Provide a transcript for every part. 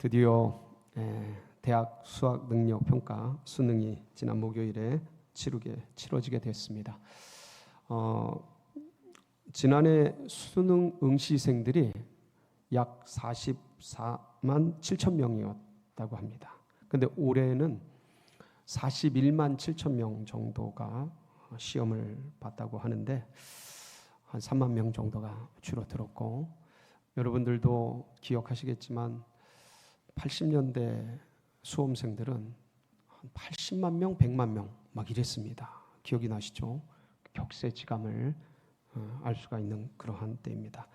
드디어 대학 수학 능력 평가 수능이 지난 목요일에 치러지게 됐습니다. 지난해 수능 응시생들이 약 44만 7천 명이었다고 합니다. 근데 올해는 41만 7천 명 정도가 시험을 봤다고 하는데 한 3만 명 정도가 줄어들었고, 여러분들도 기억하시겠지만 80년대 수험생들은 한 80만 명, 100만 명 막 이랬습니다. 기억이 나시죠? 격세지감을 알 수가 있는 그러한 때입니다.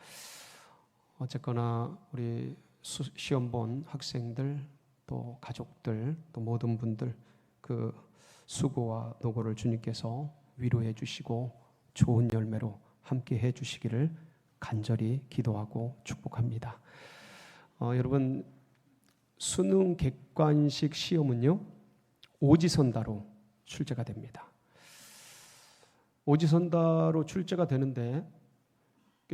어쨌거나 우리 시험 본 학생들, 또 가족들, 또 모든 분들 그 수고와 노고를 주님께서 위로해 주시고 좋은 열매로 함께 해 주시기를 간절히 기도하고 축복합니다. 여러분, 수능 객관식 시험은요, 오지선다로 출제가 됩니다. 오지선다로 출제가 되는데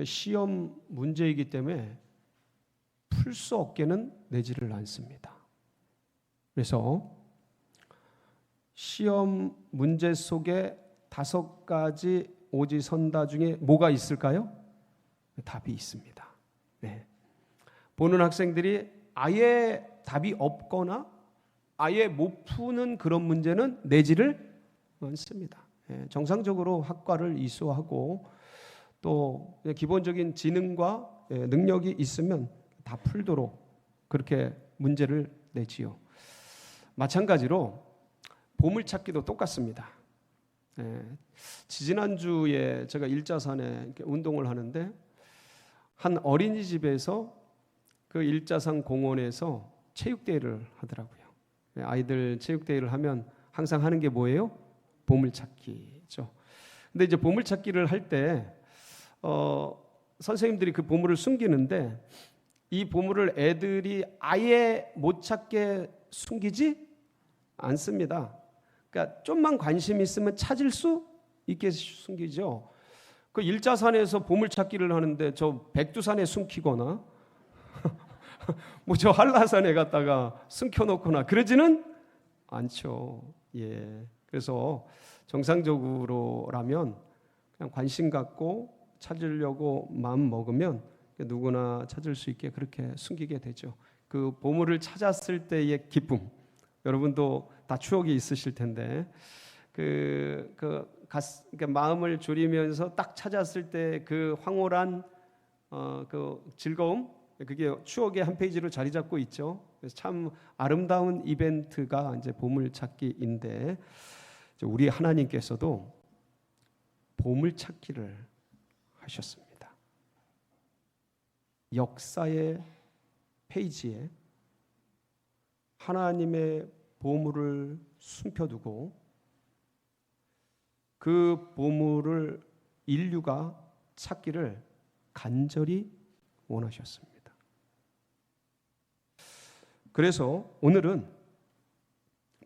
시험 문제이기 때문에 풀 수 없게는 내지를 않습니다. 그래서 시험 문제 속에 5가지 오지선다 중에 뭐가 있을까요? 답이 있습니다. 네. 보는 학생들이 아예 답이 없거나 아예 못 푸는 그런 문제는 내지를 않습니다. 정상적으로 학과를 이수하고 또 기본적인 지능과 능력이 있으면 다 풀도록 그렇게 문제를 내지요. 마찬가지로 보물찾기도 똑같습니다. 지지난주에 제가 일자산에 운동을 하는데 한 어린이집에서 그 일자산 공원에서 체육대회를 하더라고요. 아이들 체육대회를 하면 항상 하는 게 뭐예요? 보물찾기죠. 근데 이제 보물찾기를 할 때 선생님들이 그 보물을 숨기는데 이 보물을 애들이 아예 못 찾게 숨기지 않습니다. 그러니까 좀만 관심 있으면 찾을 수 있게 숨기죠. 그 일자산에서 보물찾기를 하는데 저 백두산에 숨기거나 뭐 저 한라산에 갔다가 숨겨놓거나 그러지는 않죠. 그래서 정상적으로라면 그냥 관심 갖고 찾으려고 마음 먹으면 누구나 찾을 수 있게 그렇게 숨기게 되죠. 그 보물을 찾았을 때의 기쁨, 여러분도 다 추억이 있으실 텐데 그러니까 마음을 졸이면서 딱 찾았을 때 그 황홀한 그 즐거움, 그게 추억의 한 페이지로 자리 잡고 있죠. 그래서 참 아름다운 이벤트가 이제 보물찾기인데, 우리 하나님께서도 보물찾기를 하셨습니다. 역사의 페이지에 하나님의 보물을 숨겨두고 그 보물을 인류가 찾기를 간절히 원하셨습니다. 그래서 오늘은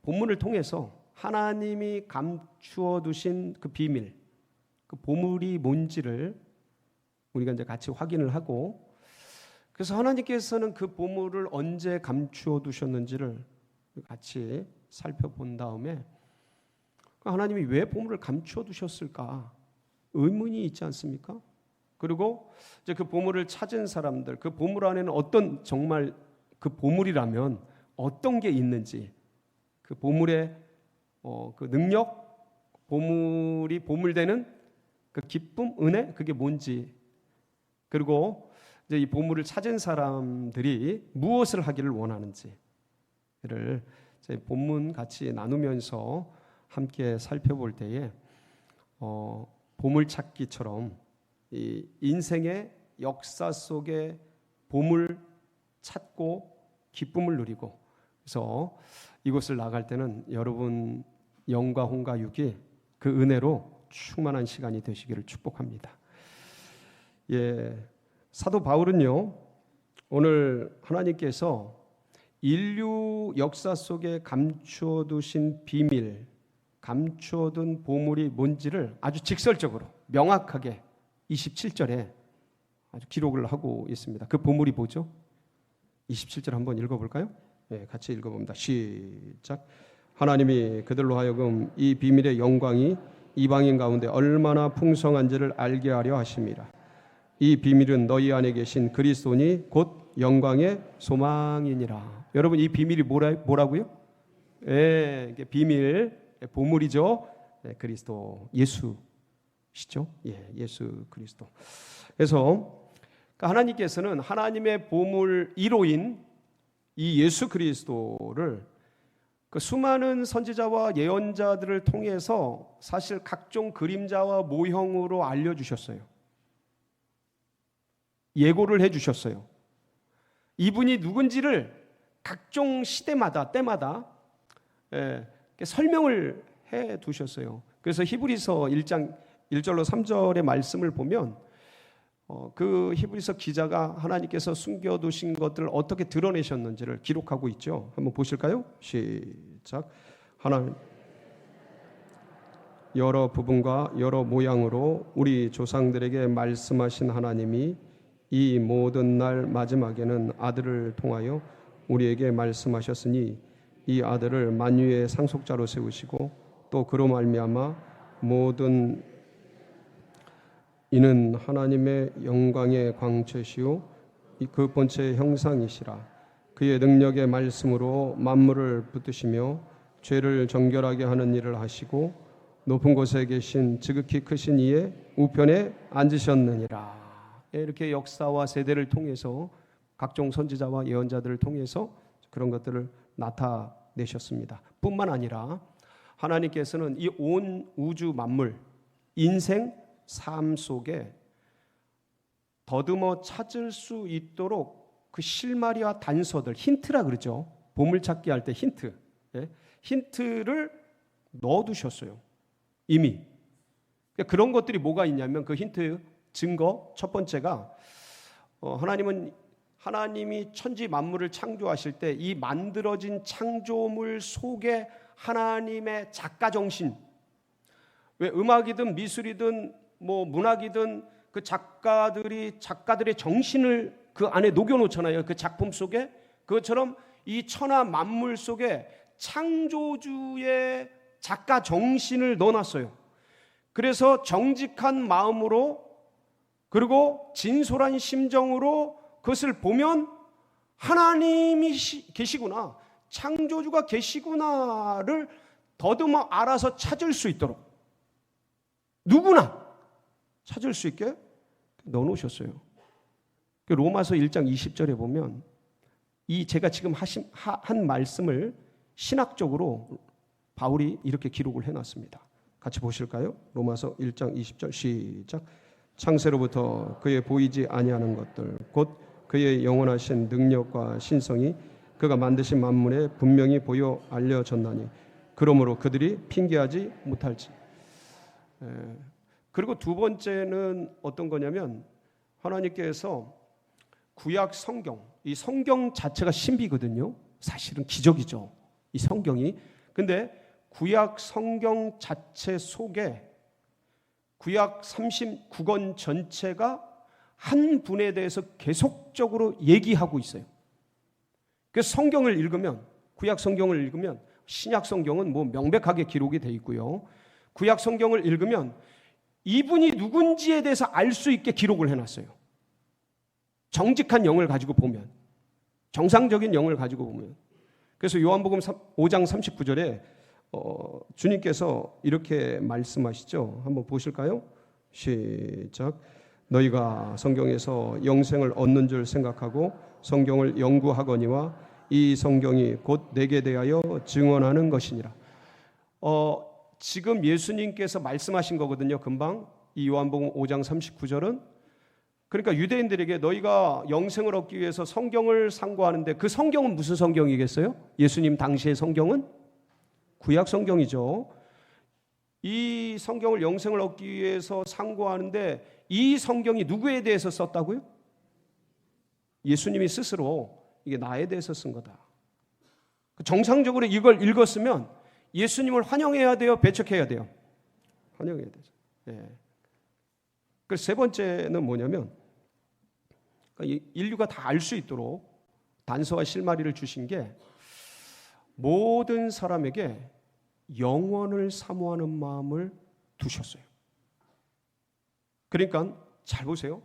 본문을 통해서 하나님이 감추어 두신 그 비밀, 그 보물이 뭔지를 우리가 이제 같이 확인을 하고, 그래서 하나님께서는 그 보물을 언제 감추어 두셨는지를 같이 살펴본 다음에 하나님이 왜 보물을 감추어 두셨을까 의문이 있지 않습니까? 그리고 이제 그 보물을 찾은 사람들, 그 보물 안에는 어떤, 정말 그 보물이라면 어떤 게 있는지, 그 보물의 그 능력, 보물이 보물되는 그 기쁨, 은혜, 그게 뭔지, 그리고 이제 이 보물을 찾은 사람들이 무엇을 하기를 원하는지를 이제 본문 같이 나누면서 함께 살펴볼 때에 보물찾기처럼 이 인생의 역사 속에 보물 찾고 기쁨을 누리고, 그래서 이곳을 나갈 때는 여러분 영과 혼과 육이 그 은혜로 충만한 시간이 되시기를 축복합니다. 사도 바울은요, 오늘 하나님께서 인류 역사 속에 감추어두신 비밀, 감추어둔 보물이 뭔지를 아주 직설적으로 명확하게 27절에 아주 기록을 하고 있습니다. 그 보물이 뭐죠? 27절 한번 읽어볼까요? 네, 같이 읽어봅니다. 시작. 하나님이 그들로 하여금 이 비밀의 영광이 이방인 가운데 얼마나 풍성한지를 알게 하려 하심이라. 이 비밀은 너희 안에 계신 그리스도니 곧 영광의 소망이니라. 여러분, 이 비밀이 뭐라고요? 예, 이게 비밀, 보물이죠. 예, 그리스도 예수시죠. 예, 예수 그리스도. 그래서 하나님께서는 하나님의 보물 1호인 이 예수 그리스도를 그 수많은 선지자와 예언자들을 통해서 사실 각종 그림자와 모형으로 알려주셨어요. 예고를 해주셨어요. 이분이 누군지를 각종 시대마다 때마다 설명을 해두셨어요. 그래서 히브리서 1장 1절로 3절의 말씀을 보면 그 히브리서 기자가 하나님께서 숨겨두신 것들을 어떻게 드러내셨는지를 기록하고 있죠. 한번 보실까요? 시작. 하나님 여러 부분과 여러 모양으로 우리 조상들에게 말씀하신 하나님이 이 모든 날 마지막에는 아들을 통하여 우리에게 말씀하셨으니 이 아들을 만유의 상속자로 세우시고 또 그로 말미암아 모든 이는 하나님의 영광의 광채시요 그 본체의 형상이시라. 그의 능력의 말씀으로 만물을 붙드시며 죄를 정결하게 하는 일을 하시고 높은 곳에 계신 지극히 크신 이의 우편에 앉으셨느니라. 이렇게 역사와 세대를 통해서 각종 선지자와 예언자들을 통해서 그런 것들을 나타내셨습니다. 뿐만 아니라 하나님께서는 이 온 우주 만물, 인생, 삶 속에 더듬어 찾을 수 있도록 그 실마리와 단서들, 힌트라 그러죠. 보물찾기 할 때 힌트, 힌트를 넣어두셨어요. 이미. 그런 것들이 뭐가 있냐면 그 힌트 증거 첫 번째가 하나님이 천지 만물을 창조하실 때 이 만들어진 창조물 속에 하나님의 작가 정신, 왜 음악이든 미술이든 뭐 문학이든 그 작가들의 정신을 그 안에 녹여놓잖아요. 그 작품 속에. 그것처럼 이 천하 만물 속에 창조주의 작가 정신을 넣어놨어요. 그래서 정직한 마음으로 그리고 진솔한 심정으로 그것을 보면 하나님이 계시구나, 창조주가 계시구나를 더듬어 알아서 찾을 수 있도록 누구나 찾을 수 있게 넣어놓으셨어요. 로마서 1장 20절에 보면 이 제가 지금 한 말씀을 신학적으로 바울이 이렇게 기록을 해놨습니다. 같이 보실까요? 로마서 1장 20절 시작. 창세로부터 그의 보이지 아니하는 것들 곧 그의 영원하신 능력과 신성이 그가 만드신 만물에 분명히 보여 알려졌나니 그러므로 그들이 핑계하지 못할지. 그리고 두 번째는 어떤 거냐면 하나님께서 구약 성경, 이 성경 자체가 신비거든요. 사실은 기적이죠, 이 성경이. 근데 구약 성경 자체 속에 구약 39권 전체가 한 분에 대해서 계속적으로 얘기하고 있어요. 그래서 성경을 읽으면, 구약 성경을 읽으면, 신약 성경은 뭐 명백하게 기록이 돼 있고요. 구약 성경을 읽으면 이분이 누군지에 대해서 알 수 있게 기록을 해놨어요. 정직한 영을 가지고 보면, 정상적인 영을 가지고 보면. 그래서 요한복음 5장 39절에 주님께서 이렇게 말씀하시죠. 한번 보실까요? 시작. 너희가 성경에서 영생을 얻는 줄 생각하고 성경을 연구하거니와 이 성경이 곧 내게 대하여 증언하는 것이니라. 지금 예수님께서 말씀하신 거거든요. 금방 이 요한복음 5장 39절은 그러니까 유대인들에게 너희가 영생을 얻기 위해서 성경을 상고하는데 그 성경은 무슨 성경이겠어요? 예수님 당시의 성경은 구약 성경이죠. 이 성경을 영생을 얻기 위해서 상고하는데 이 성경이 누구에 대해서 썼다고요? 예수님이 스스로 이게 나에 대해서 쓴 거다. 정상적으로 이걸 읽었으면 예수님을 환영해야 돼요? 배척해야 돼요? 환영해야 되죠. 네. 그래서 세 번째는 뭐냐면 인류가 다 알 수 있도록 단서와 실마리를 주신 게 모든 사람에게 영원을 사모하는 마음을 두셨어요. 그러니까 잘 보세요.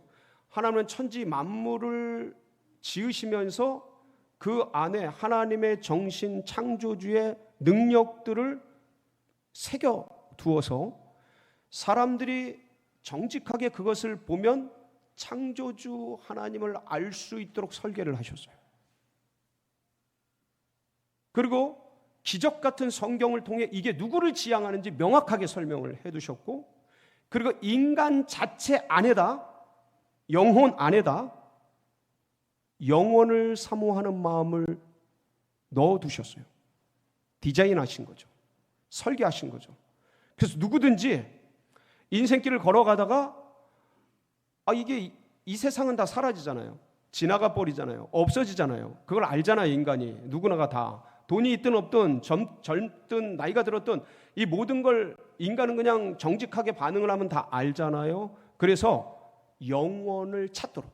하나님은 천지 만물을 지으시면서 그 안에 하나님의 정신 창조주의 능력들을 새겨 두어서 사람들이 정직하게 그것을 보면 창조주 하나님을 알 수 있도록 설계를 하셨어요. 그리고 기적 같은 성경을 통해 이게 누구를 지향하는지 명확하게 설명을 해두셨고, 그리고 인간 자체 안에다, 영혼 안에다 영혼을 사모하는 마음을 넣어두셨어요. 디자인하신 거죠. 설계하신 거죠. 그래서 누구든지 인생길을 걸어가다가 이게 이 세상은 다 사라지잖아요. 지나가 버리잖아요. 없어지잖아요. 그걸 알잖아요. 인간이 누구나가 다 돈이 있든 없든 젊든 나이가 들었든 이 모든 걸 인간은 그냥 정직하게 반응을 하면 다 알잖아요. 그래서 영원을 찾도록,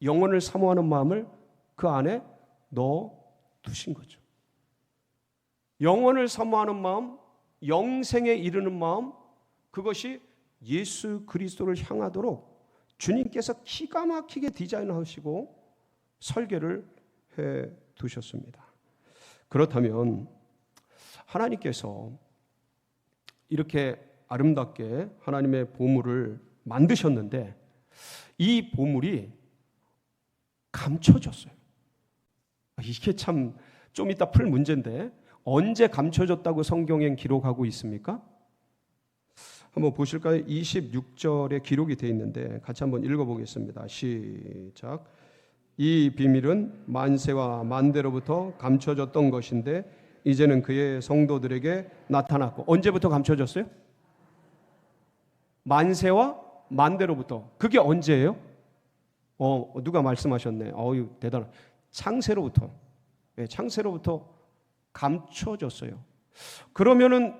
영원을 사모하는 마음을 그 안에 넣어 두신 거죠. 영원을 사모하는 마음, 영생에 이르는 마음, 그것이 예수 그리스도를 향하도록 주님께서 기가 막히게 디자인하시고 설계를 해 두셨습니다. 그렇다면 하나님께서 이렇게 아름답게 하나님의 보물을 만드셨는데 이 보물이 감춰졌어요. 이게 참 좀 이따 풀 문제인데 언제 감춰졌다고 성경엔 기록하고 있습니까? 한번 보실까요? 26절에 기록이 되어 있는데 같이 한번 읽어보겠습니다. 시작. 이 비밀은 만세와 만대로부터 감춰졌던 것인데 이제는 그의 성도들에게 나타났고. 언제부터 감춰졌어요? 만세와 만대로부터. 그게 언제예요? 누가 말씀하셨네. 대단한. 창세로부터. 네, 창세로부터 감춰졌어요. 그러면은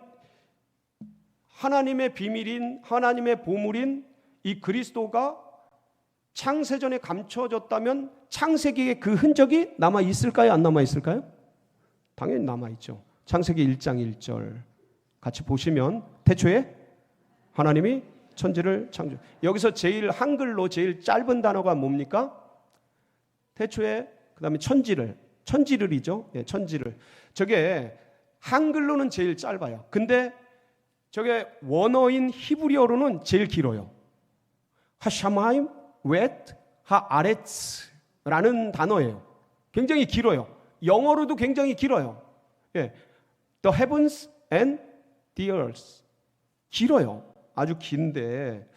하나님의 비밀인, 하나님의 보물인 이 그리스도가 창세전에 감춰졌다면 창세기에 그 흔적이 남아 있을까요? 안 남아 있을까요? 당연히 남아 있죠. 창세기 1장 1절 같이 보시면 태초에 하나님이 천지를 창조. 여기서 제일 한글로 제일 짧은 단어가 뭡니까? 태초에, 그다음에 천지를이죠. 예, 천지를. 저게 한글로는 제일 짧아요. 근데 저게 원어인 히브리어로는 제일 길어요. 하샤마임 웻 하아레츠라는 단어예요. 굉장히 길어요. 영어로도 굉장히 길어요. 예, The heavens and the earth. 길어요. 아주 긴데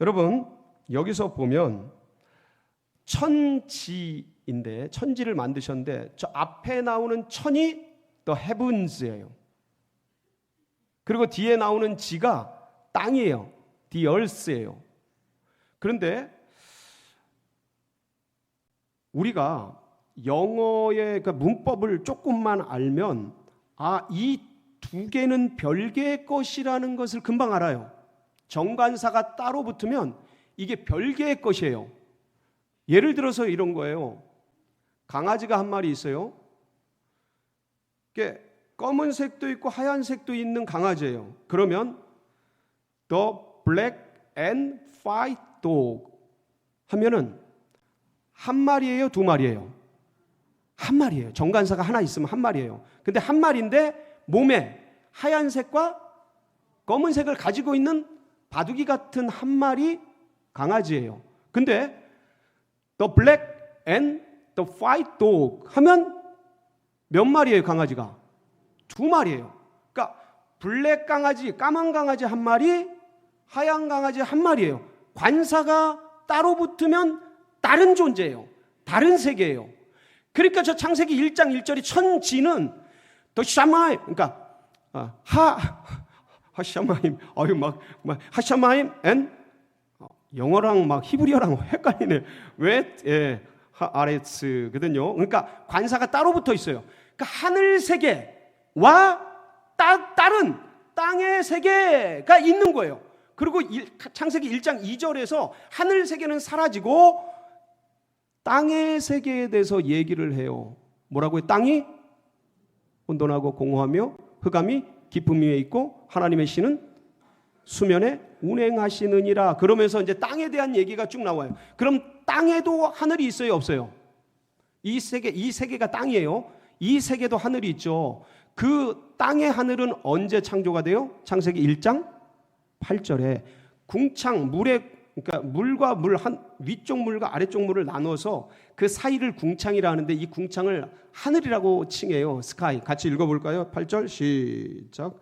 여러분 여기서 보면 천지인데 천지를 만드셨는데 저 앞에 나오는 천이 The heavens예요. 그리고 뒤에 나오는 지가 땅이에요. The earth예요. 그런데 우리가 영어의 그 문법을 조금만 알면 이 두 개는 별개의 것이라는 것을 금방 알아요. 정관사가 따로 붙으면 이게 별개의 것이에요. 예를 들어서 이런 거예요. 강아지가 한 마리 있어요. 이게 검은색도 있고 하얀색도 있는 강아지예요. 그러면 The black and white dog 하면은 한 마리예요, 두 마리예요? 한 마리예요. 정관사가 하나 있으면 한 마리예요. 근데 한 마리인데 몸에 하얀색과 검은색을 가지고 있는 바둑이 같은 한 마리 강아지예요. 근데 The black and the white dog 하면 몇 마리예요, 강아지가? 두 마리예요. 그러니까 블랙 강아지, 까만 강아지 한 마리, 하얀 강아지 한 마리예요. 관사가 따로 붙으면 다른 존재예요. 다른 세계예요. 그러니까 저 창세기 1장 1절이 천지는 더 샤마임, 그러니까 하샤마임, 하샤마임 앤 영어랑 막 히브리어랑 헷갈리네. 왜 하아레츠거든요. 그러니까 관사가 따로 붙어 있어요. 그러니까 하늘 세계와 다른 땅의 세계가 있는 거예요. 그리고 창세기 1장 2절에서 하늘 세계는 사라지고 땅의 세계에 대해서 얘기를 해요. 뭐라고요? 땅이 혼돈하고 공허하며 흑암이 깊음 위에 있고 하나님의 신은 수면에 운행하시느니라. 그러면서 이제 땅에 대한 얘기가 쭉 나와요. 그럼 땅에도 하늘이 있어요, 없어요? 이 세계가 땅이에요. 이 세계도 하늘이 있죠. 그 땅의 하늘은 언제 창조가 돼요? 창세기 1장 8절에 궁창 그러니까 물과 물 위쪽 물과 아래쪽 물을 나눠서 그 사이를 궁창이라 하는데 이 궁창을 하늘이라고 칭해요. 스카이. 같이 읽어볼까요? 8절 시작.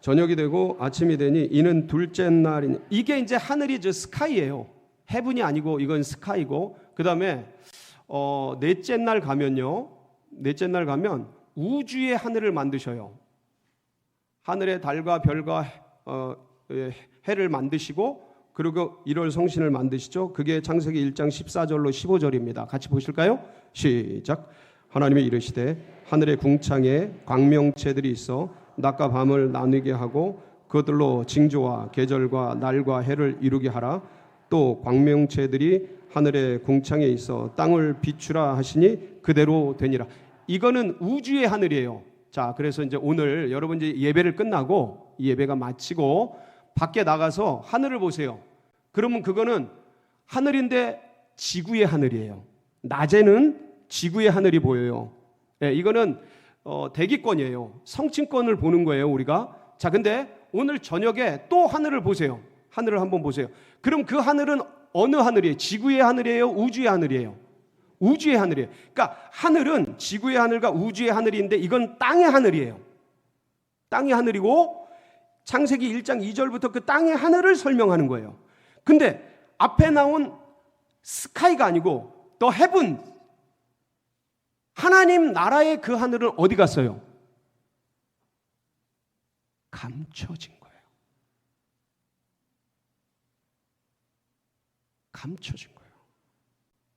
저녁이 되고 아침이 되니 이는 둘째 날이니. 이게 이제 하늘이 저 스카이예요. 헤븐이 아니고 이건 스카이고, 그 다음에 넷째 날 가면요. 넷째 날 가면 우주의 하늘을 만드셔요. 하늘의 달과 별과 해를 만드시고, 그리고 1월 성신을 만드시죠. 그게 창세기 1장 14절로 15절입니다. 같이 보실까요? 시작. 하나님이 이르시되 하늘의 궁창에 광명체들이 있어 낮과 밤을 나누게 하고 그들로 징조와 계절과 날과 해를 이루게 하라. 또 광명체들이 하늘의 궁창에 있어 땅을 비추라 하시니 그대로 되니라. 이거는 우주의 하늘이에요. 자, 그래서 이제 오늘 여러분 이제 예배를 끝나고 이 예배가 마치고 밖에 나가서 하늘을 보세요. 그러면 그거는 하늘인데 지구의 하늘이에요. 낮에는 지구의 하늘이 보여요. 네, 이거는 대기권이에요. 성층권을 보는 거예요, 우리가. 자, 근데 오늘 저녁에 또 하늘을 보세요. 하늘을 한번 보세요. 그럼 그 하늘은 어느 하늘이에요? 지구의 하늘이에요? 우주의 하늘이에요? 우주의 하늘이에요. 그러니까 하늘은 지구의 하늘과 우주의 하늘인데 이건 땅의 하늘이에요. 땅의 하늘이고 창세기 1장 2절부터 그 땅의 하늘을 설명하는 거예요. 근데 앞에 나온 스카이가 아니고 더 헤븐, 하나님 나라의 그 하늘은 어디 갔어요? 감춰진 거예요. 감춰진 거예요.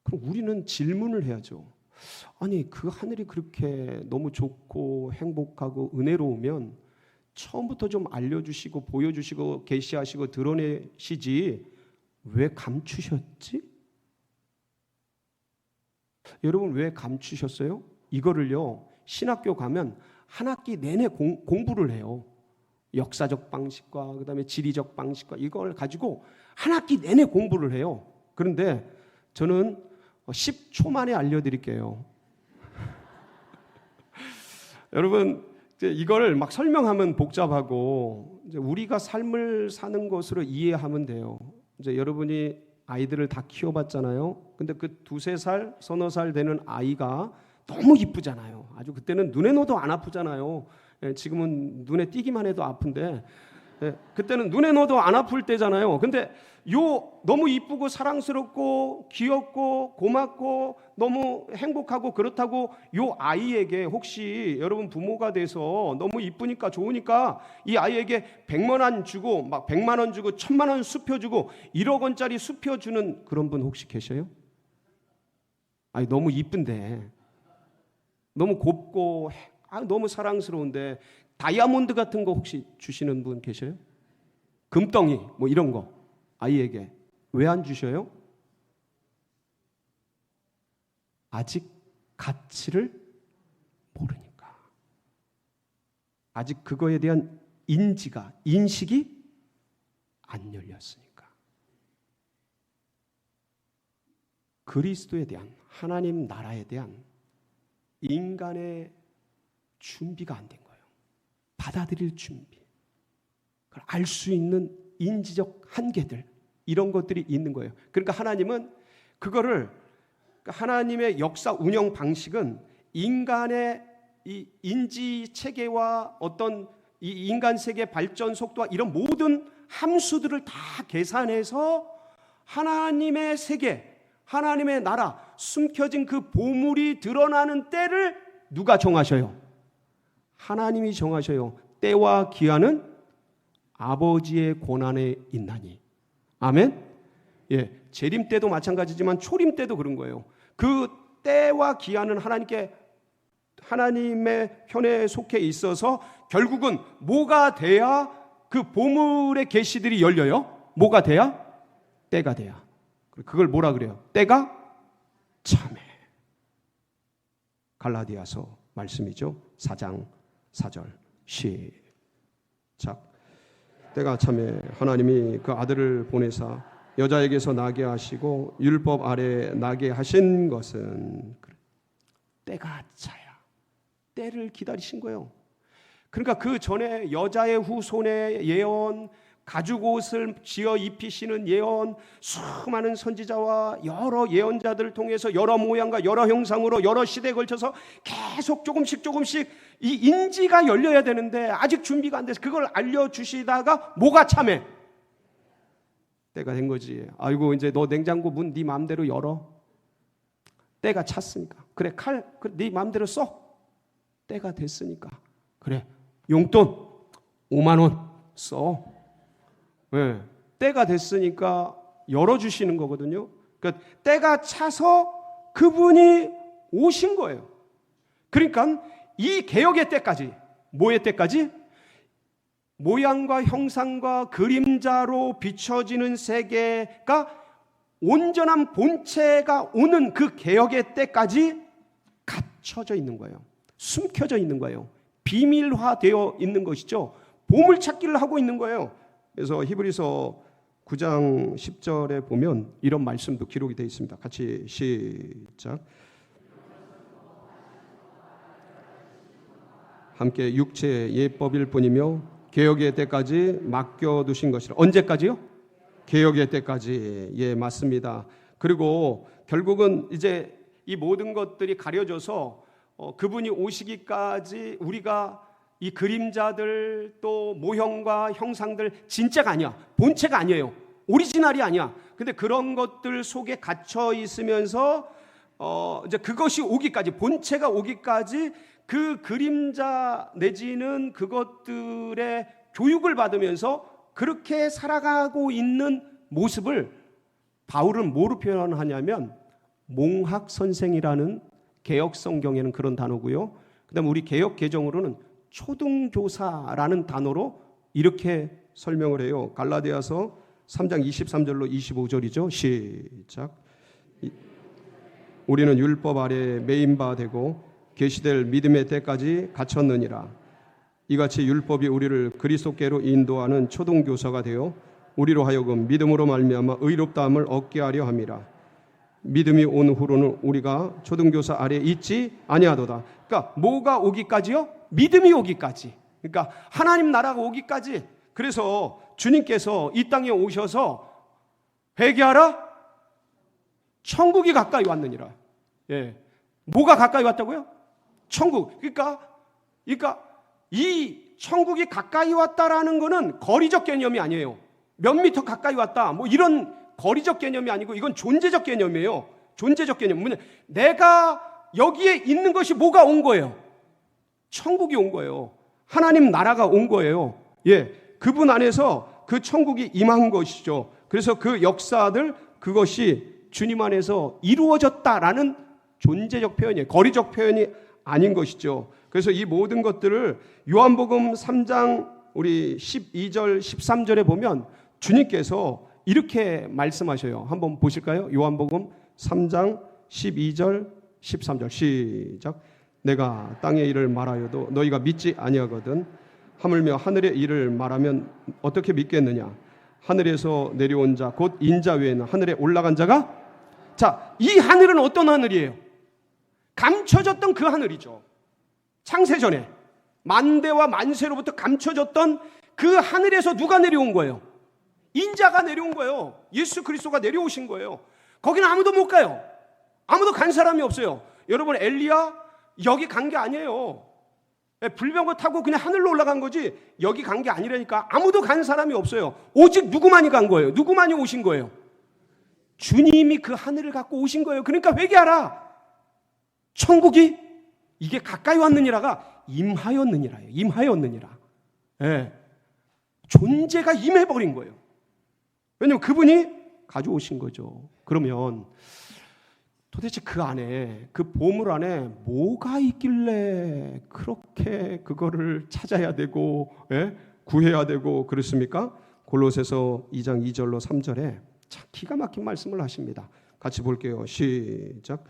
그럼 우리는 질문을 해야죠. 아니, 그 하늘이 그렇게 너무 좋고 행복하고 은혜로우면 처음부터 좀 알려주시고 보여주시고 계시하시고 드러내시지 왜 감추셨지? 여러분, 왜 감추셨어요? 이거를요, 신학교 가면 한 학기 내내 공부를 해요. 역사적 방식과 그다음에 지리적 방식과 이걸 가지고 한 학기 내내 공부를 해요. 그런데 저는 10초 만에 알려드릴게요. 여러분, 이걸 막 설명하면 복잡하고 이제 우리가 삶을 사는 것으로 이해하면 돼요. 이제 여러분이 아이들을 다 키워봤잖아요. 근데 그 2-3살, 서너 살 되는 아이가 너무 이쁘잖아요. 아주 그때는 눈에 넣어도 안 아프잖아요. 지금은 눈에 띄기만 해도 아픈데 그때는 눈에 넣어도 안 아플 때잖아요. 근데 너무 이쁘고 사랑스럽고 귀엽고 고맙고 너무 행복하고 그렇다고 요 아이에게 혹시 여러분 부모가 돼서 너무 이쁘니까 좋으니까 이 아이에게 100만 원 주고 막 100만 원 주고 1000만 원 수표 주고 1억 원짜리 수표 주는 그런 분 혹시 계셔요? 아니, 너무 이쁜데 너무 곱고 너무 사랑스러운데 다이아몬드 같은 거 혹시 주시는 분 계셔요? 금덩이 뭐 이런 거 아이에게 왜 안 주셔요? 아직 가치를 모르니까. 아직 그거에 대한 인식이 안 열렸으니까. 그리스도에 대한, 하나님 나라에 대한 인간의 준비가 안 된 거예요. 받아들일 준비, 그걸 알 수 있는 인지적 한계들, 이런 것들이 있는 거예요. 그러니까 하나님은 그거를, 하나님의 역사 운영 방식은 인간의 이 인지 체계와 어떤 이 인간 세계 발전 속도와 이런 모든 함수들을 다 계산해서 하나님의 세계, 하나님의 나라, 숨겨진 그 보물이 드러나는 때를 누가 정하셔요? 하나님이 정하셔요. 때와 기한은 아버지의 권한에 있나니. 아멘? 예, 재림 때도 마찬가지지만 초림 때도 그런 거예요. 그 때와 기한은 하나님의 편에 속해 있어서 결국은 뭐가 돼야 그 보물의 계시들이 열려요? 뭐가 돼야? 때가 돼야. 그걸 뭐라 그래요? 때가 참에. 갈라디아서 말씀이죠. 4장 4절 시작. 때가 참에 하나님이 그 아들을 보내사 여자에게서 나게 하시고 율법 아래 나게 하신 것은 때가 차야. 때를 기다리신 거예요. 그러니까 그 전에 여자의 후손의 예언, 가죽옷을 지어 입히시는 예언, 수많은 선지자와 여러 예언자들을 통해서 여러 모양과 여러 형상으로 여러 시대에 걸쳐서 계속 조금씩 이 인지가 열려야 되는데 아직 준비가 안 돼서 그걸 알려주시다가 뭐가 참해? 때가 된 거지. 아이고 이제 너 냉장고 문 네 마음대로 열어. 때가 찼으니까. 그래 칼 네 마음대로 써. 때가 됐으니까. 그래 용돈 5만 원 써. 네. 때가 됐으니까 열어주시는 거거든요. 그러니까 때가 차서 그분이 오신 거예요. 그러니까 이 개혁의 때까지, 뭐의 때까지? 모양과 형상과 그림자로 비춰지는 세계가 온전한 본체가 오는 그 개혁의 때까지 갇혀져 있는 거예요. 숨겨져 있는 거예요. 비밀화되어 있는 것이죠. 보물찾기를 하고 있는 거예요. 그래서 히브리서 9장 10절에 보면 이런 말씀도 기록이 되어 있습니다. 같이 시작. 함께 육체의 예법일 뿐이며 개혁의 때까지 맡겨두신 것이라. 언제까지요? 개혁의 때까지. 예, 맞습니다. 그리고 결국은 이제 이 모든 것들이 가려져서 그분이 오시기까지 우리가 이 그림자들 또 모형과 형상들 진짜가 아니야. 본체가 아니에요. 오리지널이 아니야. 근데 그런 것들 속에 갇혀 있으면서 이제 그것이 오기까지, 본체가 오기까지 그 그림자 내지는 그것들의 교육을 받으면서 그렇게 살아가고 있는 모습을 바울은 뭐로 표현하냐면 몽학 선생이라는 개혁 성경에는 그런 단어고요. 그다음에 우리 개혁 개정으로는 초등교사라는 단어로 이렇게 설명을 해요. 갈라디아서 3장 23절로 25절이죠. 시작. 우리는 율법 아래 매인 바 되고 계시될 믿음의 때까지 갇혔느니라. 이같이 율법이 우리를 그리스도께로 인도하는 초등교사가 되어 우리로 하여금 믿음으로 말미암아 의롭다함을 얻게 하려 함이라. 믿음이 온 후로는 우리가 초등교사 아래 있지 아니하도다. 그러니까 뭐가 오기까지요? 믿음이 오기까지. 그러니까 하나님 나라가 오기까지. 그래서 주님께서 이 땅에 오셔서 회개하라. 천국이 가까이 왔느니라. 예. 뭐가 가까이 왔다고요? 천국. 그러니까 이 천국이 가까이 왔다라는 거는 거리적 개념이 아니에요. 몇 미터 가까이 왔다. 뭐 이런 거리적 개념이 아니고 이건 존재적 개념이에요. 존재적 개념. 내가 여기에 있는 것이 뭐가 온 거예요? 천국이 온 거예요. 하나님 나라가 온 거예요. 예. 그분 안에서 그 천국이 임한 것이죠. 그래서 그 역사들 그것이 주님 안에서 이루어졌다라는 존재적 표현이에요. 거리적 표현이 아닌 것이죠. 그래서 이 모든 것들을 요한복음 3장 우리 12절 13절에 보면 주님께서 이렇게 말씀하셔요. 한번 보실까요? 요한복음 3장 12절 13절 시작. 내가 땅의 일을 말하여도 너희가 믿지 아니하거든. 하물며 하늘의 일을 말하면 어떻게 믿겠느냐. 하늘에서 내려온 자 곧 인자 외에는 하늘에 올라간 자가. 자, 이 하늘은 어떤 하늘이에요? 감춰졌던 그 하늘이죠. 창세전에 만대와 만세로부터 감춰졌던 그 하늘에서 누가 내려온 거예요? 인자가 내려온 거예요. 예수 그리스도가 내려오신 거예요. 거기는 아무도 못 가요. 아무도 간 사람이 없어요. 여러분 엘리야 여기 간 게 아니에요. 불병거 타고 그냥 하늘로 올라간 거지 여기 간 게 아니라니까. 아무도 간 사람이 없어요. 오직 누구만이 간 거예요? 누구만이 오신 거예요? 주님이 그 하늘을 갖고 오신 거예요. 그러니까 회개하라. 천국이 이게 가까이 왔느니라가 임하였느니라예요. 임하였느니라. 예. 존재가 임해버린 거예요. 왜냐하면 그분이 가져오신 거죠. 그러면 도대체 그 안에, 그 보물 안에 뭐가 있길래 그렇게 그거를 찾아야 되고, 예? 구해야 되고 그렇습니까? 골로새서 2장 2절로 3절에 참 기가 막힌 말씀을 하십니다. 같이 볼게요. 시작.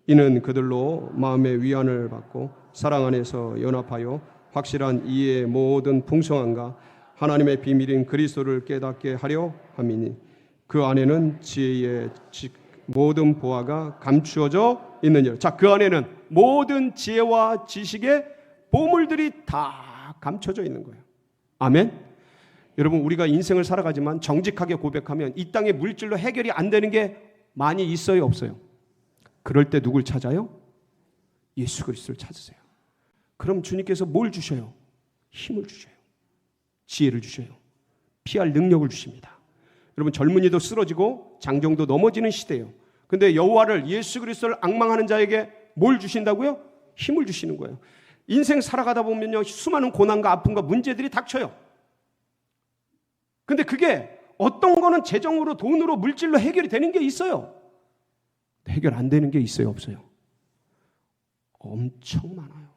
이는 그들로 마음의 위안을 받고 사랑 안에서 연합하여 확실한 이해의 모든 풍성함과 하나님의 비밀인 그리스도를 깨닫게 하려 함이니 그 안에는 지혜의 모든 보화가 감추어져 있느니라. 자, 그 안에는 모든 지혜와 지식의 보물들이 다 감춰져 있는 거예요. 아멘. 여러분, 우리가 인생을 살아가지만 정직하게 고백하면 이 땅의 물질로 해결이 안 되는 게 많이 있어요, 없어요? 그럴 때 누굴 찾아요? 예수 그리스도를 찾으세요. 그럼 주님께서 뭘 주셔요? 힘을 주셔요. 지혜를 주셔요. 피할 능력을 주십니다. 여러분, 젊은이도 쓰러지고 장정도 넘어지는 시대예요. 근데 여호와를, 예수 그리스도를 앙망하는 자에게 뭘 주신다고요? 힘을 주시는 거예요. 인생 살아가다 보면요, 수많은 고난과 아픔과 문제들이 닥쳐요. 근데 그게 어떤 거는 재정으로, 돈으로, 물질로 해결이 되는 게 있어요. 해결 안 되는 게 있어요, 없어요? 엄청 많아요.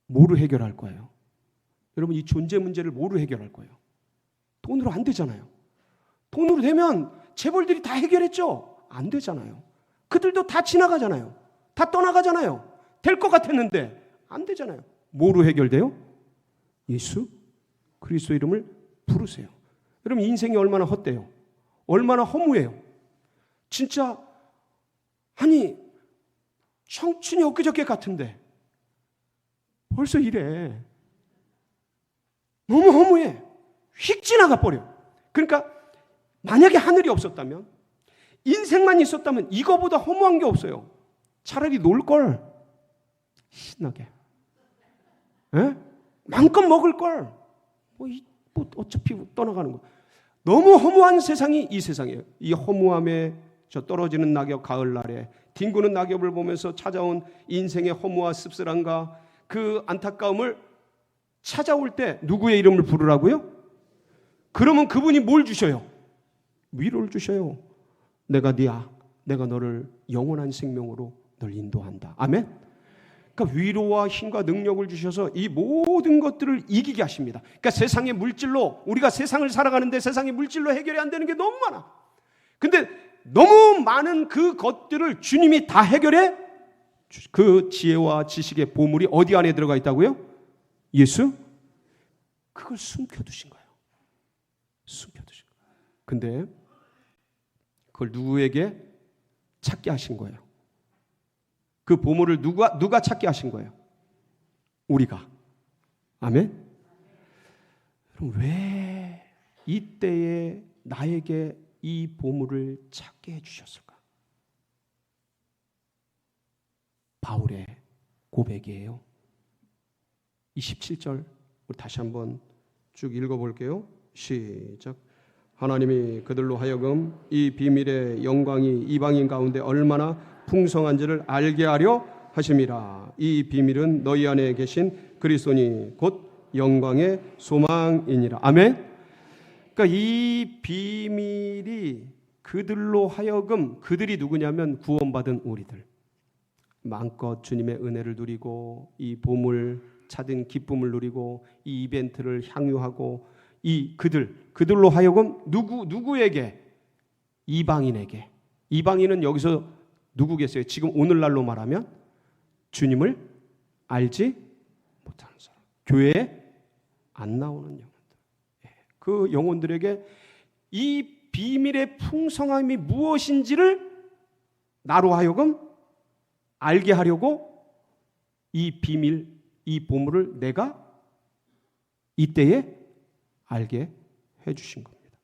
뭐로 해결할 거예요? 여러분, 이 존재 문제를 뭐로 해결할 거예요? 돈으로 안 되잖아요. 돈으로 되면 재벌들이 다 해결했죠? 안 되잖아요. 그들도 다 지나가잖아요. 다 떠나가잖아요. 될 것 같았는데 안 되잖아요. 뭐로 해결돼요? 예수 그리스도 이름을 부르세요. 여러분, 인생이 얼마나 헛돼요? 얼마나 허무해요? 진짜, 아니, 청춘이 엊그저께 같은데 벌써 이래. 너무 허무해. 휙 지나가 버려. 그러니까 만약에 하늘이 없었다면, 인생만 있었다면 이거보다 허무한 게 없어요. 차라리 놀걸. 신나게. 에? 마음껏 먹을걸. 뭐 어차피 떠나가는 거. 너무 허무한 세상이 이 세상이에요. 이 허무함에 저 떨어지는 낙엽 가을날에 뒹구는 낙엽을 보면서 찾아온 인생의 허무와 씁쓸함과 그 안타까움을 찾아올 때 누구의 이름을 부르라고요? 그러면 그분이 뭘 주셔요? 위로를 주셔요. 내가 너를 영원한 생명으로 널 인도한다. 아멘. 그러니까 위로와 힘과 능력을 주셔서 이 모든 것들을 이기게 하십니다. 그러니까 세상의 물질로, 우리가 세상을 살아가는데 세상의 물질로 해결이 안 되는 게 너무 많아. 근데 너무 많은 그 것들을 주님이 다 해결해. 그 지혜와 지식의 보물이 어디 안에 들어가 있다고요? 예수? 그걸 숨겨두신 거예요. 숨겨두신 거예요. 근데 그걸 누구에게 찾게 하신 거예요? 그 보물을 누가 찾게 하신 거예요? 우리가. 아멘? 그럼 왜 이때에 나에게 이 보물을 찾게 해주셨을까? 바울의 고백이에요. 27절 우리 다시 한번 쭉 읽어볼게요. 시작. 하나님이 그들로 하여금 이 비밀의 영광이 이방인 가운데 얼마나 풍성한지를 알게 하려 하심이라. 이 비밀은 너희 안에 계신 그리스도니 곧 영광의 소망이니라. 아멘. 그러니까 이 비밀이 그들로 하여금, 그들이 누구냐면 구원받은 우리들, 마음껏 주님의 은혜를 누리고 이 보물 찾은 기쁨을 누리고 이 이벤트를 향유하고 이 그들로 하여금 누구에게? 이방인에게. 이방인은 여기서 누구겠어요? 지금 오늘날로 말하면 주님을 알지 못하는 사람, 교회에 안 나오는 영혼들, 그 영혼들에게 이 비밀의 풍성함이 무엇인지를 나로 하여금 알게 하려고 이 비밀, 이 보물을 내가 이때에 알게 해주신 겁니다.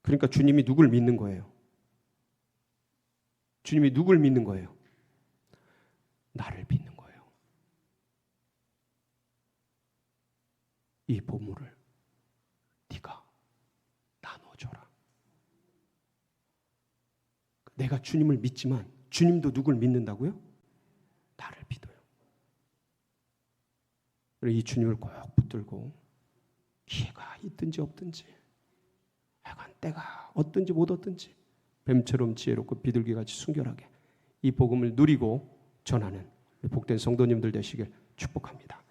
그러니까 주님이 누굴 믿는 거예요? 주님이 누굴 믿는 거예요? 나를 믿는 거예요. 이 보물을 네가 나눠줘라. 내가 주님을 믿지만 주님도 누굴 믿는다고요? 나를 믿어요. 이 주님을 꼭 붙들고 기회가 있든지 없든지, 약간 때가 어떤지 못 어떤지 뱀처럼 지혜롭고 비둘기같이 순결하게 이 복음을 누리고 전하는 복된 성도님들 되시길 축복합니다.